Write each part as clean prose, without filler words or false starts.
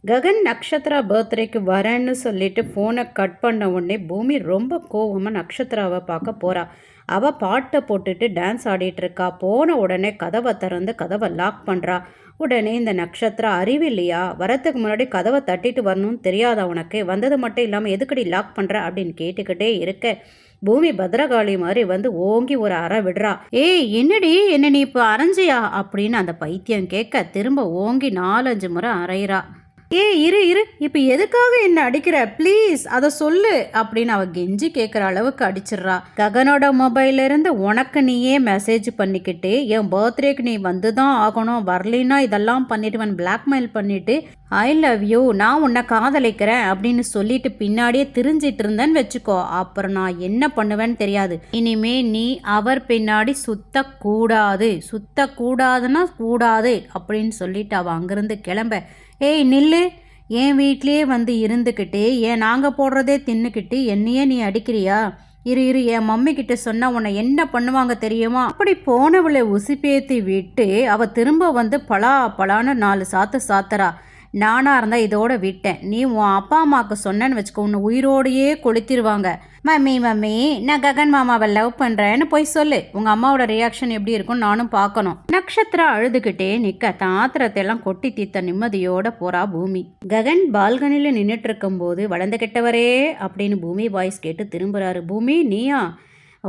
ககன் நக்ஷத்ரா பர்த்டேக்கு வரேன்னு சொல்லிட்டு ஃபோனை கட் பண்ண உடனே பூமி ரொம்ப கோவமாக நக்ஷத்ராவை பார்க்க போகிறா. அவள் பாட்டை போட்டுட்டு டான்ஸ் ஆடிட்டு இருக்கா. போன உடனே கதவை திறந்து கதவை லாக் பண்ணுறா. உடனே இந்த நக்ஷத்ரா அறிவில்லையா, வரத்துக்கு முன்னாடி கதவை தட்டிட்டு வரணும்னு தெரியாதா உனக்கு, வந்தது மட்டும் இல்லாமல் எதுக்கடி லாக் பண்ணுற அப்படின்னு கேட்டுக்கிட்டே இருக்க பூமி பத்ரகாளி மாதிரி வந்து ஓங்கி ஒரு அறை விடுறா. ஏய் என்னடி என்ன நீ இப்போ அரைஞ்சியா அப்படின்னு அந்த பைத்தியம் கேட்க திரும்ப ஓங்கி 4-5 முறை அரைகிறா. இரு இரு, இப்போ எதுக்காக என்ன அடிக்கிற, ப்ளீஸ் அதை சொல்லு அப்படின்னு அவ கெஞ்சி கேட்குற அளவுக்கு அடிச்சிடுறா. ககனோட மொபைல்ல இருந்து உனக்கு நீயே மெசேஜ் பண்ணிக்கிட்டு என் பர்த்டேக்கு நீ வந்து தான் ஆகணும், வரலின்னா இதெல்லாம் பண்ணிட்டு பிளாக்மெயில் பண்ணிட்டு ஐ லவ் யூ, நான் உன்னை காதலிக்கிறேன் அப்படின்னு சொல்லிட்டு பின்னாடியே திரிஞ்சிட்டு இருந்தேன்னு வச்சுக்கோ, அப்புறம் நான் என்ன பண்ணுவேன்னு தெரியாது. இனிமே நீ அவர் பின்னாடி சுத்தக்கூடாதுன்னா கூடாது அப்படின்னு சொல்லிட்டு அவள் அங்கிருந்து கிளம்ப. ஏய் நில்லு, என் வீட்லேயே வந்து இருந்துக்கிட்டு ஏன் நாங்கள் போடுறதே தின்னுக்கிட்டு என்னையே நீ அடிக்கிறியா, இரு இரு என் மம்மி கிட்ட சொன்னால் உன்னை என்ன பண்ணுவாங்க தெரியுமா அப்படி போனவளை உசிப்பேத்தி விட்டு அவள் திரும்ப வந்து பலான்னு 4 சாத்துறா. நானாக இருந்தால் இதோட விட்டேன், நீ உன் அப்பா அம்மாவுக்கு சொன்னேன்னு வச்சுக்கோ, உன்னை உயிரோடையே கொளுத்திடுவாங்க. மம்மி நான் ககன் மாமாவை லவ் பண்ணுறேன்னு போய் சொல்லு, உங்கள் அம்மாவோட ரியாக்ஷன் எப்படி இருக்கும்னு நானும் பார்க்கணும். நக்ஷத்ரா அழுதுகிட்டே நிற்க தாத்திரத்தை எல்லாம் கொட்டி தீத்த நிம்மதியோட போகிறா பூமி. ககன் பால்கனியில் நின்றுட்டு இருக்கும்போது வளர்ந்து கெட்டவரே அப்படின்னு பூமி வாய்ஸ் கேட்டு திரும்புகிறாரு. பூமி நீயா?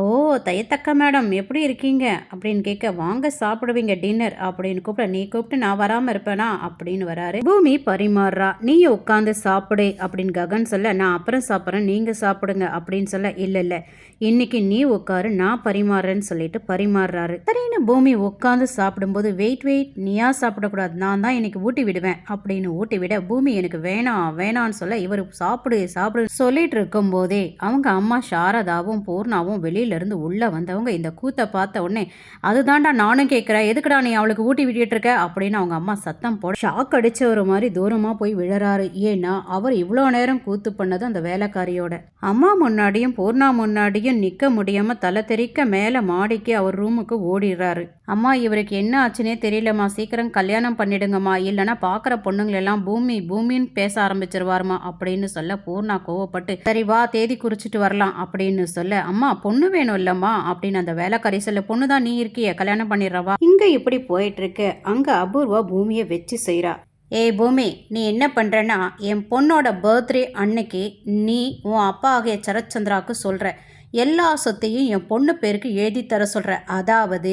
ஓ தையத்தக்கா மேடம் எப்படி இருக்கீங்க அப்படின்னு கேட்க, வாங்க சாப்பிடுவீங்க டின்னர் அப்படின்னு கூப்பிட, நீ கூப்பிட்டு நான் வராமல் இருப்பேனா அப்படின்னு வராரு. பூமி பரிமாறுறா. நீ உட்காந்து சாப்பிடு அப்படின்னு ககன் சொல்ல, நான் அப்புறம் சாப்பிட்றேன் நீங்கள் சாப்பிடுங்க அப்படின்னு சொல்ல, இல்லை இன்னைக்கு நீ உட்காரு நான் பரிமாறுறேன்னு சொல்லிட்டு பரிமாறுறாரு. சரின்னு பூமி உட்காந்து சாப்பிடும்போது, வெயிட் நீயா சாப்பிடக்கூடாது, நான் தான் இன்னைக்கு ஊட்டி விடுவேன் அப்படின்னு ஊட்டி விட, பூமி எனக்கு வேணான்னு சொல்ல, இவர் சாப்பிடு சொல்லிட்டு இருக்கும் போதே அவங்க அம்மா சாரதாவும் பூர்ணாவும் வெளியிலேருந்து உள்ளே வந்தவங்க இந்த கூத்தை பார்த்த உடனே, அதுதான்டா நானும் கேட்குறேன், எதுக்குடா நீ அவளுக்கு ஊட்டி விட்டுட்டு இருக்க அப்படின்னு அவங்க அம்மா சத்தம் போட ஷாக் அடிச்ச ஒரு மாதிரி தூரமாக போய் விழறாரு. ஏன்னா அவர் இவ்வளோ நேரம் கூத்து பண்ணது அந்த வேலைக்காரியோட. அம்மா முன்னாடியும் பூர்ணா முன்னாடியும் நிற்க முடியாமல் தலை தெறிக்க மேலே மாடிக்கு அவர் ரூமுக்கு ஓடிடுறாரு. அம்மா இவருக்கு என்ன ஆச்சுன்னே தெரியலம்மா, சீக்கிரம் கல்யாணம் பண்ணிடுங்கம்மா, இல்லைன்னா பார்க்குற பொண்ணுங்களெல்லாம் பூமின்னு பேச ஆரம்பிச்சிருவாருமா அப்படின்னு சொல்ல, பூர்ணா கோவப்பட்டு சரி வா தேதி குறிச்சிட்டு வரலாம் அப்படின்னு சொல்ல, அம்மா பொண்ணு வேணும் இல்லம்மா அப்படின்னு அந்த வேலைக்காரி சொல்ல, பொண்ணு தான் நீ இருக்கிய கல்யாணம் பண்ணிடுறவா. இங்க இப்படி போயிட்டு இருக்கு, அங்க அபூர்வா பூமியை வச்சு செய்யறா. ஏய் பூமி, நீ என்ன பண்ணுறன்னா என் பொண்ணோட பர்த்டே அன்னைக்கு நீ உன் அப்பா ஆகிய சரத்சந்திராவுக்கு சொல்கிற எல்லா சொத்தையும் என் பொண்ணு பேருக்கு எழுதி தர சொல்கிற, அதாவது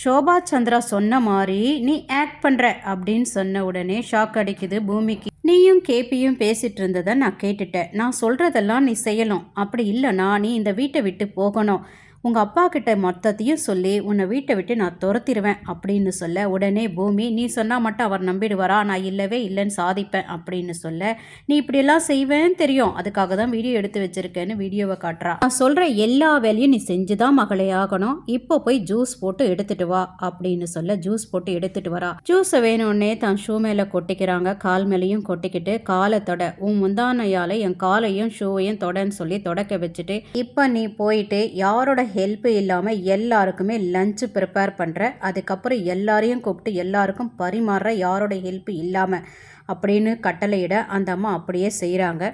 சோபா சந்திரா சொன்ன மாதிரி நீ ஆக்ட் பண்ணுற அப்படின்னு சொன்ன உடனே ஷாக் அடிக்குது பூமிக்கு. நீயும் கேபியும் பேசிட்டு இருந்ததை நான் கேட்டுட்டேன், நான் சொல்கிறதெல்லாம் நீ செய்யணும், அப்படி இல்லைனா நீ இந்த வீட்டை விட்டு போகணும், உங்கள் அப்பா கிட்ட மொத்தத்தையும் சொல்லி உன்னை வீட்டை விட்டு நான் துரத்திடுவேன் அப்படின்னு சொல்ல, உடனே பூமி நீ சொன்னால் மட்டும் அவர் நம்பிடுவாரா, நான் இல்லவே இல்லைன்னு சாதிப்பேன் அப்படின்னு சொல்ல, நீ இப்படியெல்லாம் செய்வேன்னு தெரியும், அதுக்காக தான் வீடியோ எடுத்து வச்சிருக்கேன்னு வீடியோவை காட்டுறா. நான் சொல்கிற எல்லா வேலையும் நீ செஞ்சு தான் மகளே ஆகணும், இப்போ போய் ஜூஸ் போட்டு எடுத்துட்டு வா அப்படின்னு சொல்ல ஜூஸ் போட்டு எடுத்துட்டு வரா. ஜூஸை வேணும்னே தான் ஷூ மேலே கொட்டிக்கிறாங்க, கால் மேலேயும் கொட்டிக்கிட்டு, காலை தொட, உன் முந்தானையால் என் காலையும் ஷூவையும் தொடன்னு சொல்லி தொடக்க வச்சுட்டு, இப்போ நீ போயிட்டு யாரோட ஹெல்ப் இல்லாமல் எல்லாருக்குமே லஞ்ச் ப்ரிப்பேர் பண்ணுற, அதுக்கப்புறம் எல்லாரையும் கூப்பிட்டு எல்லாருக்கும் பரிமாறுற யாரோட ஹெல்ப் இல்லாமல் அப்படின்னு கட்டளையிட அந்த அம்மா அப்படியே செய்கிறாங்க.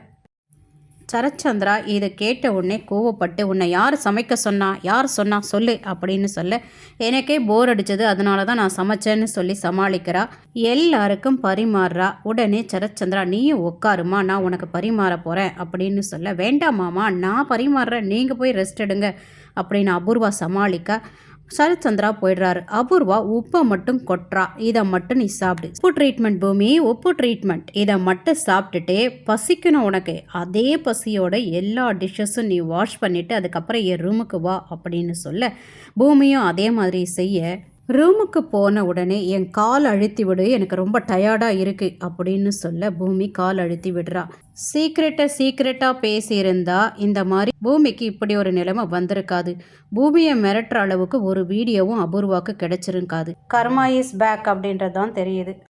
சரத்சந்திரா இதை கேட்ட உடனே கோவப்பட்டு, உன்னை யார் சமைக்க சொன்னா சொல்லு அப்படின்னு சொல்ல, எனக்கே போர் அடித்தது அதனால தான் நான் சமைச்சேன்னு சொல்லி சமாளிக்கிறா. எல்லாருக்கும் பரிமாறுறா. உடனே சரத்சந்திரா நீயும் உட்காருமா, நான் உனக்கு பரிமாற போகிறேன் அப்படின்னு சொல்ல, வேண்டாம் மாமா நான் பரிமாறுறேன், நீங்கள் போய் ரெஸ்ட் எடுங்க அப்படின்னு அபூர்வா சமாளிக்க சரத்சந்திரா போயிடுறாரு. அபூர்வா உப்பை மட்டும் கொட்டுறா, இதை மட்டும் நீ சாப்பிடு, உப்பு ட்ரீட்மெண்ட் பூமி, உப்பு ட்ரீட்மெண்ட், இதை மட்டும் சாப்பிட்டுட்டே பசிக்கணும் உனக்கு, அதே பசியோட எல்லா டிஷ்ஷஸும் நீ வாஷ் பண்ணிவிட்டு அதுக்கப்புறம் என் ரூமுக்கு வா அப்படின்னு சொல்ல, பூமியும் அதே மாதிரி செய்ய ரூமுக்கு போன உடனே என் கால் அழுத்தி விடு, எனக்கு ரொம்ப டயர்டாக இருக்குது அப்படின்னு சொல்ல பூமி கால் அழுத்தி விடுறா. சீக்கிரட்டாக பேசியிருந்தா இந்த மாதிரி பூமிக்கு இப்படி ஒரு நிலைமை வந்திருக்காது. பூமியை மிரட்டுற அளவுக்கு ஒரு வீடியோவும் அபூர்வாக்கு கிடைச்சிருக்காது. கர்மா இஸ் பேக் அப்படின்றது தான் தெரியுது.